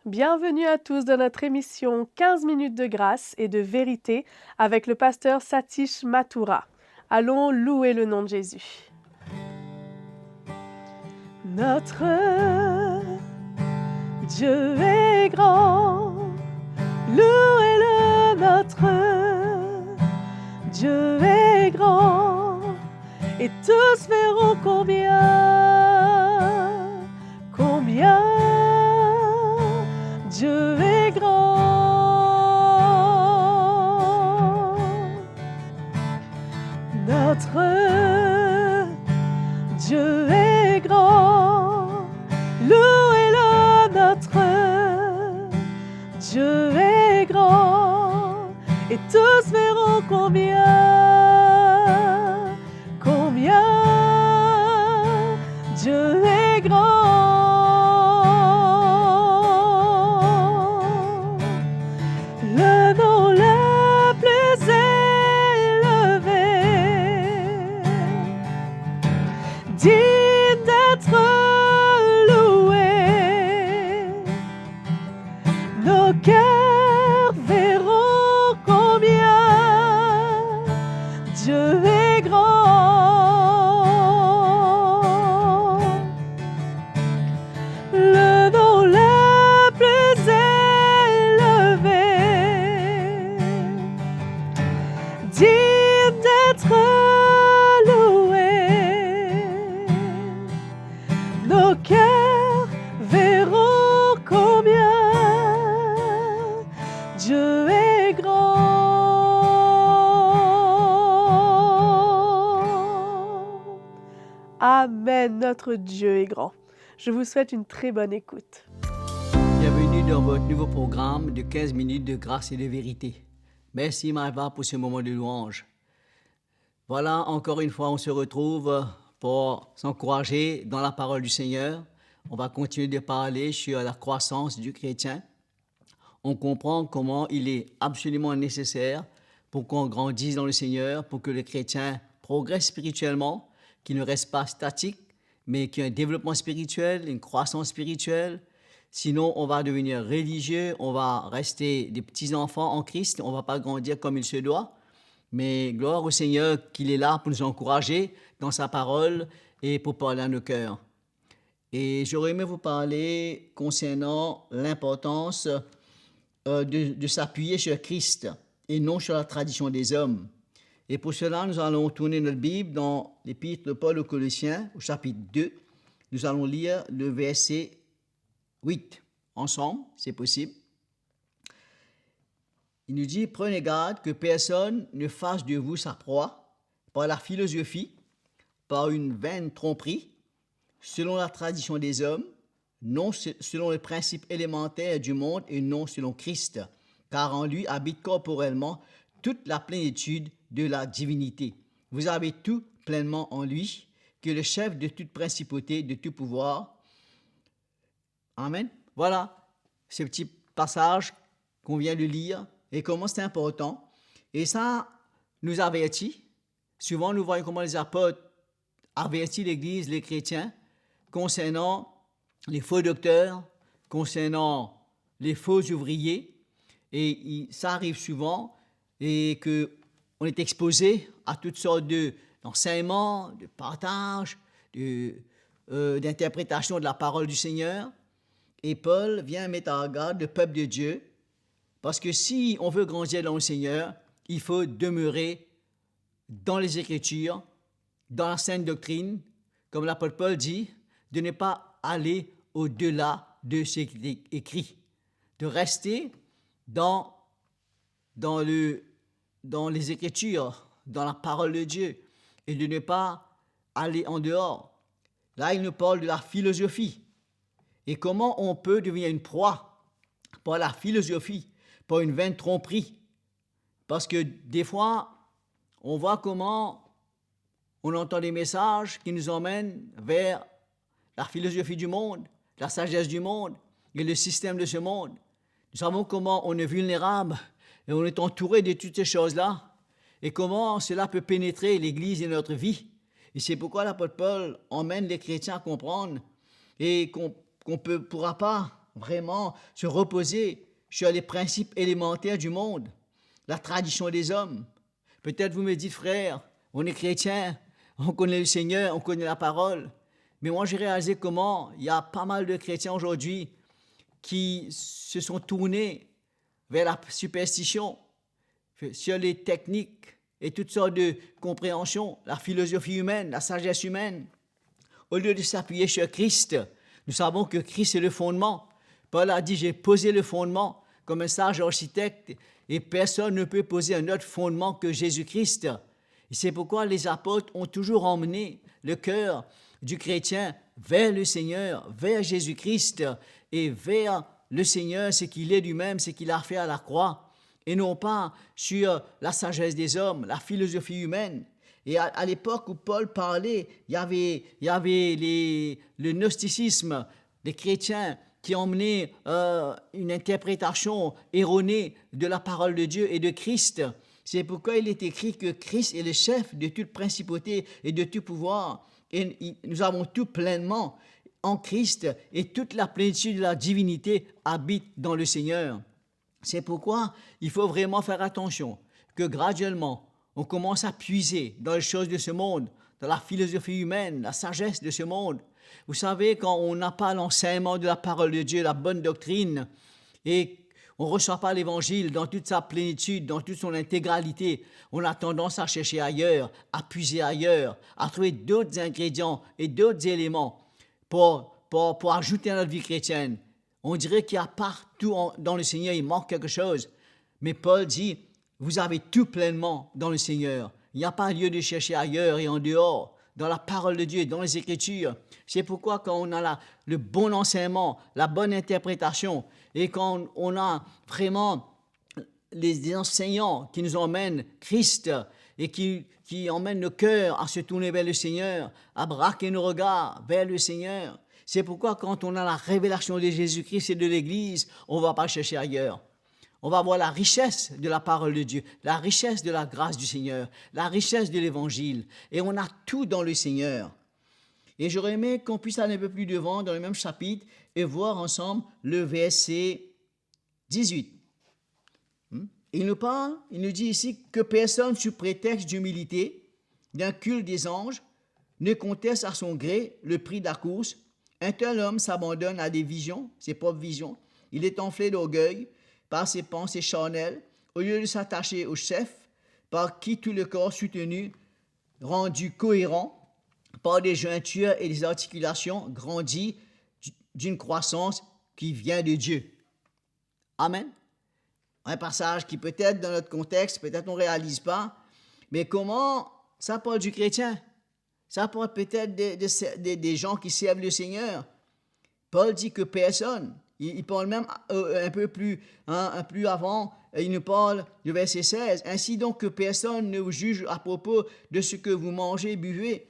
Bienvenue à tous dans notre émission 15 minutes de grâce et de vérité avec le pasteur Satish Mathura. Allons louer le nom de Jésus. Notre Dieu est grand, louez-le, notre Dieu est grand, et tous verront combien Dieu est grand. Notre Dieu est grand, louez-le, notre Dieu est grand, et tous verront combien Dieu est grand. Le nom le plus élevé, digne d'être loué. Nos cœurs verront combien Dieu est grand. Le nom le plus élevé, digne d'être loué. Nos cœurs verront combien Dieu est grand. Amen, notre Dieu est grand. Je vous souhaite une très bonne écoute. Bienvenue dans votre nouveau programme de 15 minutes de grâce et de vérité. Merci Maëva pour ce moment de louange. Voilà, encore une fois, on se retrouve pour s'encourager dans la parole du Seigneur. On va continuer de parler sur la croissance du chrétien. On comprend comment il est absolument nécessaire pour qu'on grandisse dans le Seigneur, pour que le chrétien progresse spirituellement, qu'il ne reste pas statique, mais qu'il y ait un développement spirituel, une croissance spirituelle. Sinon, on va devenir religieux, on va rester des petits-enfants en Christ, on ne va pas grandir comme il se doit. Mais gloire au Seigneur qu'il est là pour nous encourager dans sa parole et pour parler à nos cœurs. Et j'aurais aimé vous parler concernant l'importance de s'appuyer sur Christ et non sur la tradition des hommes. Et pour cela, nous allons tourner notre Bible dans l'épître de Paul aux Colossiens, au chapitre 2. Nous allons lire le verset 8 ensemble, c'est possible. Il nous dit « Prenez garde que personne ne fasse de vous sa proie par la philosophie, par une vaine tromperie, selon la tradition des hommes, non selon les principes élémentaires du monde et non selon Christ, car en lui habite corporellement toute la plénitude de la divinité. Vous avez tout pleinement en lui, que le chef de toute principauté, de tout pouvoir. » Amen. Voilà ce petit passage qu'on vient de lire et comment c'est important. Et ça nous avertit. Souvent, nous voyons comment les apôtres avertissent l'Église, les chrétiens, concernant les faux docteurs, concernant les faux ouvriers. Et ça arrive souvent et qu'on est exposé à toutes sortes d'enseignements, de partages, d'interprétations de la parole du Seigneur. Et Paul vient mettre en garde le peuple de Dieu, parce que si on veut grandir dans le Seigneur, il faut demeurer dans les Écritures, dans la sainte doctrine, comme l'apôtre Paul dit, de ne pas aller au-delà de ce qui est écrit, de rester dans les Écritures, dans la parole de Dieu, et de ne pas aller en dehors. Là, il nous parle de la philosophie. Et comment on peut devenir une proie par la philosophie, par une vaine tromperie. Parce que des fois, on voit comment on entend des messages qui nous emmènent vers la philosophie du monde, la sagesse du monde et le système de ce monde. Nous savons comment on est vulnérable et on est entouré de toutes ces choses-là et comment cela peut pénétrer l'Église et notre vie. Et c'est pourquoi l'apôtre Paul emmène les chrétiens à comprendre et qu'on ne pourra pas vraiment se reposer sur les principes élémentaires du monde, la tradition des hommes. Peut-être vous me dites, frère, on est chrétien, on connaît le Seigneur, on connaît la parole. Mais moi, j'ai réalisé comment il y a pas mal de chrétiens aujourd'hui qui se sont tournés vers la superstition, sur les techniques et toutes sortes de compréhensions, la philosophie humaine, la sagesse humaine. Au lieu de s'appuyer sur Christ, nous savons que Christ est le fondement. Paul a dit, j'ai posé le fondement comme un sage architecte et personne ne peut poser un autre fondement que Jésus-Christ. Et c'est pourquoi les apôtres ont toujours emmené le cœur du chrétien vers le Seigneur, vers Jésus-Christ et vers le Seigneur, ce qu'il est lui-même, ce qu'il a fait à la croix, et non pas sur la sagesse des hommes, la philosophie humaine. Et à l'époque où Paul parlait, il y avait le gnosticisme, les chrétiens qui emmenaient une interprétation erronée de la parole de Dieu et de Christ. C'est pourquoi il est écrit que Christ est le chef de toute principauté et de tout pouvoir. Et nous avons tout pleinement en Christ et toute la plénitude de la divinité habite dans le Seigneur. C'est pourquoi il faut vraiment faire attention que graduellement, on commence à puiser dans les choses de ce monde, dans la philosophie humaine, la sagesse de ce monde. Vous savez, quand on n'a pas l'enseignement de la parole de Dieu, la bonne doctrine, et on ne reçoit pas l'Évangile dans toute sa plénitude, dans toute son intégralité, on a tendance à chercher ailleurs, à puiser ailleurs, à trouver d'autres ingrédients et d'autres éléments pour ajouter à notre vie chrétienne. On dirait qu'il y a partout dans le Seigneur, il manque quelque chose. Mais Paul dit, vous avez tout pleinement dans le Seigneur. Il n'y a pas lieu de chercher ailleurs et en dehors, dans la parole de Dieu, dans les Écritures. C'est pourquoi quand on a le bon enseignement, la bonne interprétation, et quand on a vraiment les enseignants qui nous emmènent Christ et qui emmènent nos cœurs à se tourner vers le Seigneur, à braquer nos regards vers le Seigneur, c'est pourquoi quand on a la révélation de Jésus-Christ et de l'Église, on ne va pas chercher ailleurs. On va voir la richesse de la parole de Dieu, la richesse de la grâce du Seigneur, la richesse de l'Évangile. Et on a tout dans le Seigneur. Et j'aurais aimé qu'on puisse aller un peu plus devant dans le même chapitre et voir ensemble le verset 18. Il nous parle, il nous dit ici que personne sous prétexte d'humilité, d'un culte des anges, ne conteste à son gré le prix de la course. Un tel homme s'abandonne à des visions, ses propres visions. Il est enflé d'orgueil par ses pensées charnelles, au lieu de s'attacher au chef, par qui tout le corps soutenu, rendu cohérent, par des jointures et des articulations, grandit d'une croissance qui vient de Dieu. Amen. Un passage qui peut-être dans notre contexte, peut-être on ne réalise pas, mais comment ça parle du chrétien? Ça parle peut-être des gens qui servent le Seigneur. Paul dit que personne, il parle même un peu plus, plus avant, il nous parle du verset 16. Ainsi donc que personne ne vous juge à propos de ce que vous mangez, buvez,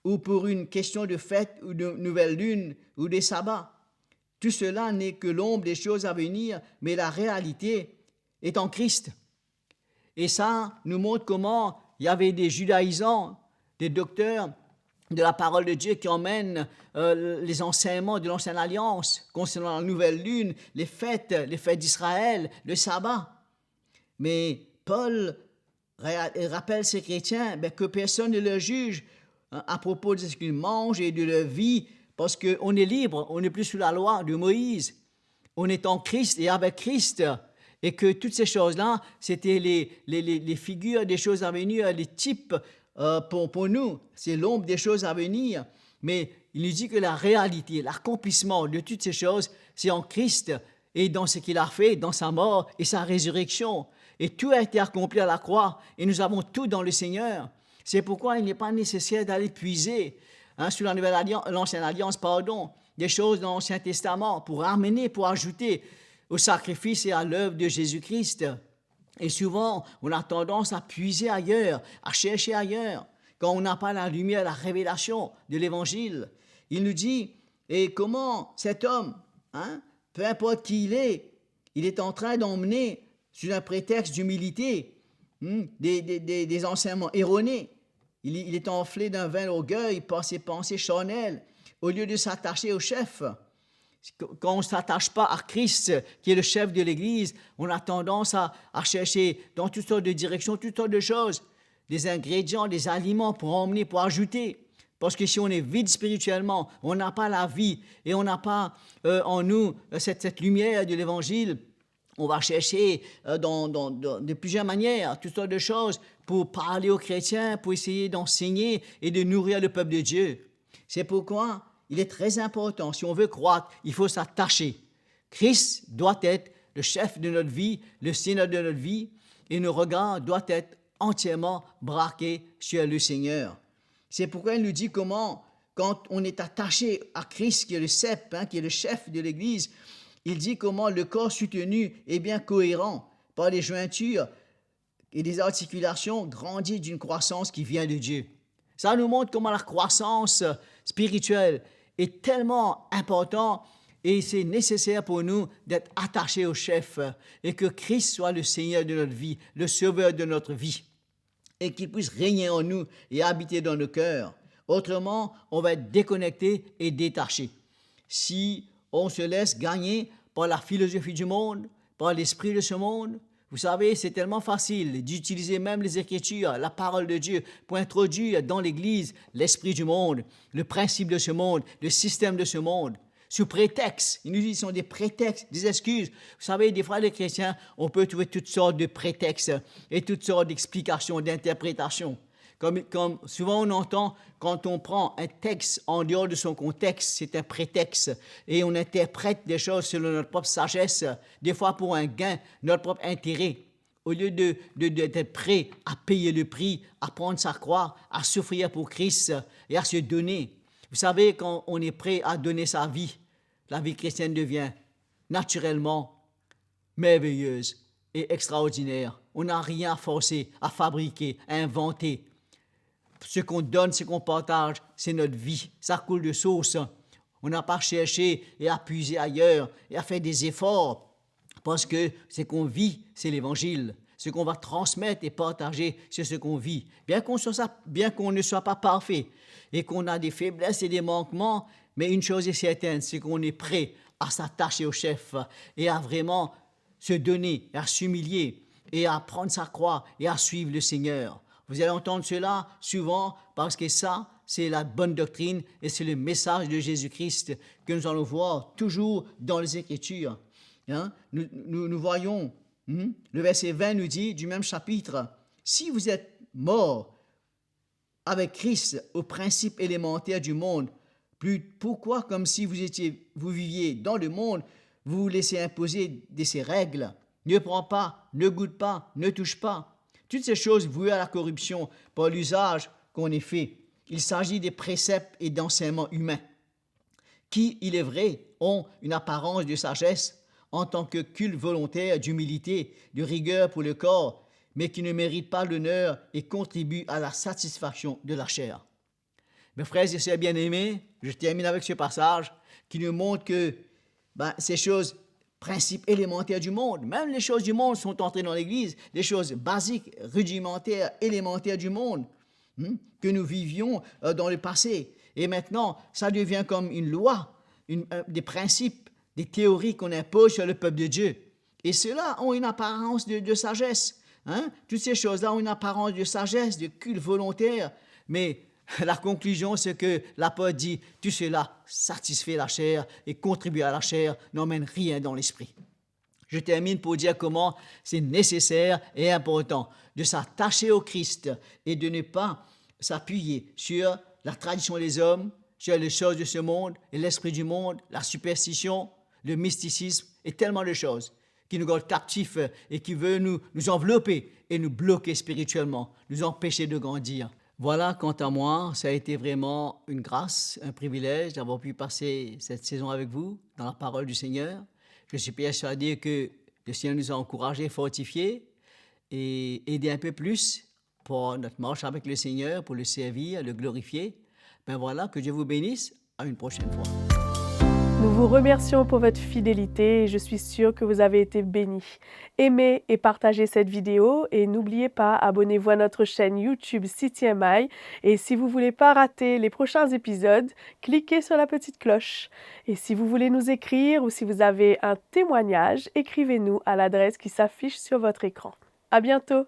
ou pour une question de fête ou de nouvelle lune ou des sabbats. Tout cela n'est que l'ombre des choses à venir, mais la réalité est en Christ. Et ça nous montre comment il y avait des judaïsants, des docteurs de la parole de Dieu qui emmènent les enseignements de l'Ancienne Alliance concernant la nouvelle lune, les fêtes d'Israël, le sabbat. Mais Paul rappelle ces chrétiens que personne ne le juge à propos de ce qu'ils mangent et de leur vie, parce qu'on est libre, on n'est plus sous la loi de Moïse. On est en Christ et avec Christ. Et que toutes ces choses-là, c'était les figures des choses à venir, les types pour nous. C'est l'ombre des choses à venir. Mais il nous dit que la réalité, l'accomplissement de toutes ces choses, c'est en Christ et dans ce qu'il a fait, dans sa mort et sa résurrection. Et tout a été accompli à la croix et nous avons tout dans le Seigneur. C'est pourquoi il n'est pas nécessaire d'aller puiser sur l'Ancienne Alliance, des choses dans l'Ancien Testament pour ramener, pour ajouter au sacrifice et à l'œuvre de Jésus-Christ. Et souvent, on a tendance à puiser ailleurs, à chercher ailleurs, quand on n'a pas la lumière, la révélation de l'Évangile. Il nous dit, et comment cet homme, peu importe qui il est en train d'emmener, sous un prétexte d'humilité, des enseignements erronés. Il est enflé d'un vain orgueil par ses pensées charnelles, au lieu de s'attacher au chef. Quand on ne s'attache pas à Christ, qui est le chef de l'Église, on a tendance à chercher dans toutes sortes de directions, toutes sortes de choses, des ingrédients, des aliments pour emmener, pour ajouter. Parce que si on est vide spirituellement, on n'a pas la vie et on n'a pas en nous cette lumière de l'Évangile, on va chercher de plusieurs manières, toutes sortes de choses pour parler aux chrétiens, pour essayer d'enseigner et de nourrir le peuple de Dieu. C'est pourquoi il est très important, si on veut croître, il faut s'attacher. Christ doit être le chef de notre vie, le Seigneur de notre vie, et nos regards doivent être entièrement braqués sur le Seigneur. C'est pourquoi il nous dit comment, quand on est attaché à Christ, qui est le cep, qui est le chef de l'Église, il dit comment le corps soutenu est bien cohérent par les jointures et des articulations grandit d'une croissance qui vient de Dieu. Ça nous montre comment la croissance spirituelle est tellement importante et c'est nécessaire pour nous d'être attachés au chef et que Christ soit le Seigneur de notre vie, le Sauveur de notre vie et qu'il puisse régner en nous et habiter dans nos cœurs. Autrement, on va être déconnecté et détaché. Si on se laisse gagner par la philosophie du monde, par l'esprit de ce monde, vous savez, c'est tellement facile d'utiliser même les Écritures, la parole de Dieu, pour introduire dans l'Église l'esprit du monde, le principe de ce monde, le système de ce monde, sous prétexte. Ils nous disent qu'ils sont des prétextes, des excuses. Vous savez, des fois, les chrétiens, on peut trouver toutes sortes de prétextes et toutes sortes d'explications, d'interprétations. Comme souvent on entend, quand on prend un texte en dehors de son contexte, c'est un prétexte et on interprète des choses selon notre propre sagesse, des fois pour un gain, notre propre intérêt. Au lieu d'être prêt à payer le prix, à prendre sa croix, à souffrir pour Christ et à se donner. Vous savez, quand on est prêt à donner sa vie, la vie chrétienne devient naturellement merveilleuse et extraordinaire. On n'a rien à forcer, à fabriquer, à inventer. Ce qu'on donne, ce qu'on partage, c'est notre vie. Ça coule de source. On n'a pas cherché et à puiser ailleurs et à faire des efforts parce que ce qu'on vit, c'est l'Évangile. Ce qu'on va transmettre et partager, c'est ce qu'on vit. Bien qu'on ne soit pas parfait et qu'on a des faiblesses et des manquements, mais une chose est certaine, c'est qu'on est prêt à s'attacher au chef et à vraiment se donner, à s'humilier et à prendre sa croix et à suivre le Seigneur. Vous allez entendre cela souvent parce que ça, c'est la bonne doctrine et c'est le message de Jésus-Christ que nous allons voir toujours dans les Écritures. Nous voyons, le verset 20 nous dit du même chapitre, « Si vous êtes morts avec Christ au principe élémentaire du monde, pourquoi, comme si vous viviez dans le monde, vous vous laissez imposer de ces règles? Ne prends pas, ne goûte pas, ne touche pas. » Toutes ces choses vouées à la corruption par l'usage qu'on ait fait. Il s'agit des préceptes et d'enseignements humains qui, il est vrai, ont une apparence de sagesse en tant que culte volontaire d'humilité, de rigueur pour le corps, mais qui ne méritent pas l'honneur et contribuent à la satisfaction de la chair. Mes frères et sœurs bien-aimés, je termine avec ce passage qui nous montre que ces choses principes élémentaires du monde. Même les choses du monde sont entrées dans l'Église, les choses basiques, rudimentaires, élémentaires du monde que nous vivions dans le passé. Et maintenant, ça devient comme une loi, des principes, des théories qu'on impose sur le peuple de Dieu. Et ceux-là ont une apparence de sagesse. Toutes ces choses-là ont une apparence de sagesse, de culte volontaire, mais la conclusion, c'est que l'apôtre dit « Tout cela satisfait la chair et contribue à la chair, n'emmène rien dans l'esprit. » Je termine pour dire comment c'est nécessaire et important de s'attacher au Christ et de ne pas s'appuyer sur la tradition des hommes, sur les choses de ce monde et l'esprit du monde, la superstition, le mysticisme et tellement de choses qui nous gardent captifs et qui veulent nous envelopper et nous bloquer spirituellement, nous empêcher de grandir. Voilà, quant à moi, ça a été vraiment une grâce, un privilège d'avoir pu passer cette saison avec vous dans la parole du Seigneur. Je suis persuadé que le Seigneur nous a encouragés, fortifiés et aidés un peu plus pour notre marche avec le Seigneur, pour le servir, le glorifier. Ben voilà, que Dieu vous bénisse. À une prochaine fois. Nous vous remercions pour votre fidélité et je suis sûre que vous avez été bénis. Aimez et partagez cette vidéo et n'oubliez pas, abonnez-vous à notre chaîne YouTube CTMI et si vous ne voulez pas rater les prochains épisodes, cliquez sur la petite cloche. Et si vous voulez nous écrire ou si vous avez un témoignage, écrivez-nous à l'adresse qui s'affiche sur votre écran. À bientôt!